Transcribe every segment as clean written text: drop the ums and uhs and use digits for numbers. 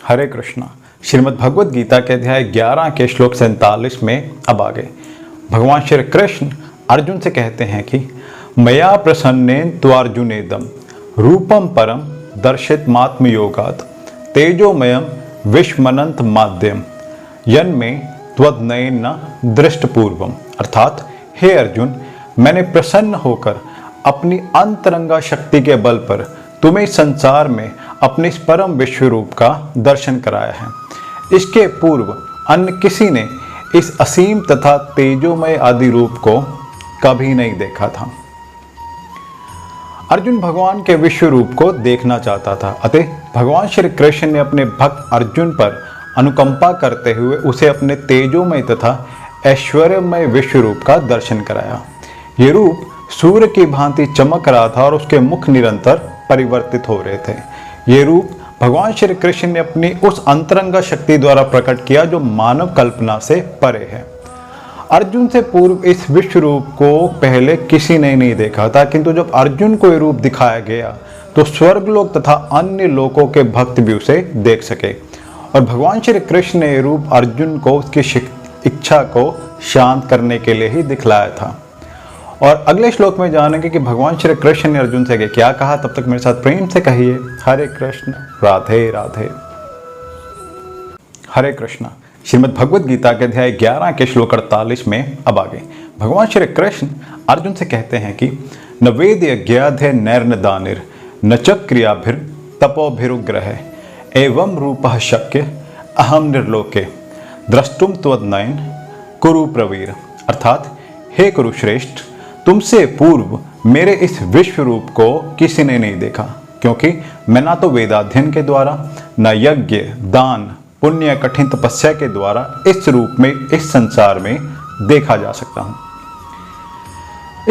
हरे कृष्णा। श्रीमद् भगवद गीता के अध्याय 11 के श्लोक 47 में अब आगे भगवान श्री कृष्ण अर्जुन से कहते हैं कि मया प्रसन्नेन त्वार्जुनेदम रूपम परम दर्शितमात्म योगात् तेजोमयम विश्वमनंत माध्यम यन्मे त्वद्नयन न दृष्टपूर्वम। अर्थात हे अर्जुन, मैंने प्रसन्न होकर अपनी अंतरंगा शक्ति के बल पर तुम्हें संसार में अपने इस परम विश्व रूप का दर्शन कराया है। इसके पूर्व अन्य किसी ने इस असीम तथा तेजोमय आदि रूप को कभी नहीं देखा था। अर्जुन भगवान के विश्व रूप को देखना चाहता था, अतः भगवान श्री कृष्ण ने अपने भक्त अर्जुन पर अनुकंपा करते हुए उसे अपने तेजोमय तथा ऐश्वर्यमय विश्व रूप का दर्शन कराया। ये रूप सूर्य की भांति चमक रहा था और उसके मुख निरंतर परिवर्तित हो रहे थे। ये रूप भगवान श्री कृष्ण ने अपनी उस अंतरंगा शक्ति द्वारा प्रकट किया जो मानव कल्पना से परे है। अर्जुन से पूर्व इस विश्व रूप को पहले किसी ने नहीं देखा था, किंतु जब अर्जुन को ये रूप दिखाया गया तो स्वर्गलोक तथा अन्य लोकों के भक्त भी उसे देख सके। और भगवान श्री कृष्ण ने ये रूप अर्जुन को उसकी इच्छा को शांत करने के लिए ही दिखलाया था। और अगले श्लोक में जानेंगे कि भगवान श्री कृष्ण ने अर्जुन से क्या कहा। तब तक मेरे साथ प्रेम से कहिए हरे कृष्ण राधे राधे। हरे कृष्णा। श्रीमद् भगवद गीता के अध्याय 11 के श्लोक 48 में अब आगे भगवान श्री कृष्ण अर्जुन से कहते हैं कि न वेद यज्ञाध्य नैर्न दानिर न च क्रियाभिर तपोभिरुग्रह एवं रूपः शक्य अहम निर्लोके द्रष्टुम त्वद्नयन कुरु प्रवीर। अर्थात हे कुरुश्रेष्ठ, तुमसे पूर्व मेरे इस विश्व रूप को किसी ने नहीं देखा, क्योंकि मैं ना तो वेदाध्ययन के द्वारा न यज्ञ दान पुण्य कठिन तपस्या के द्वारा इस रूप में इस संसार में देखा जा सकता हूं।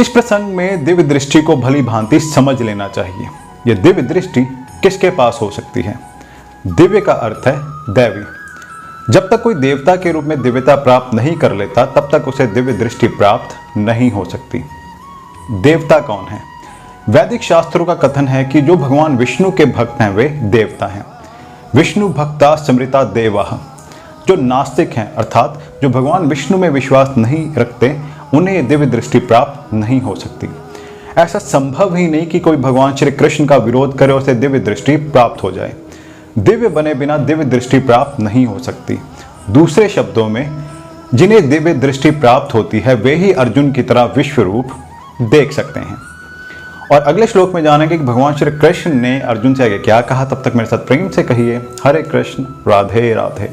इस प्रसंग में दिव्य दृष्टि को भली भांति समझ लेना चाहिए। यह दिव्य दृष्टि किसके पास हो सकती है? दिव्य का अर्थ है दैवी। जब तक कोई देवता के रूप में दिव्यता प्राप्त नहीं कर लेता तब तक उसे दिव्य दृष्टि प्राप्त नहीं हो सकती। देवता कौन है? वैदिक शास्त्रों का कथन है कि जो भगवान विष्णु के भक्त हैं वे देवता हैं। विष्णु भक्ता स्मृता देवाः। जो नास्तिक हैं अर्थात जो भगवान विष्णु में विश्वास नहीं रखते उन्हें दिव्य दृष्टि प्राप्त नहीं हो सकती। ऐसा संभव ही नहीं कि कोई भगवान श्री कृष्ण का विरोध करे और उसे दिव्य दृष्टि प्राप्त हो जाए। दिव्य बने बिना दिव्य दृष्टि प्राप्त नहीं हो सकती। दूसरे शब्दों में जिन्हें दिव्य दृष्टि प्राप्त होती है वे ही अर्जुन की तरह विश्व रूप देख सकते हैं। और अगले श्लोक में जानेंगे कि भगवान श्री कृष्ण ने अर्जुन से आगे क्या कहा। तब तक मेरे साथ प्रेम से कहिए हरे कृष्ण राधे राधे।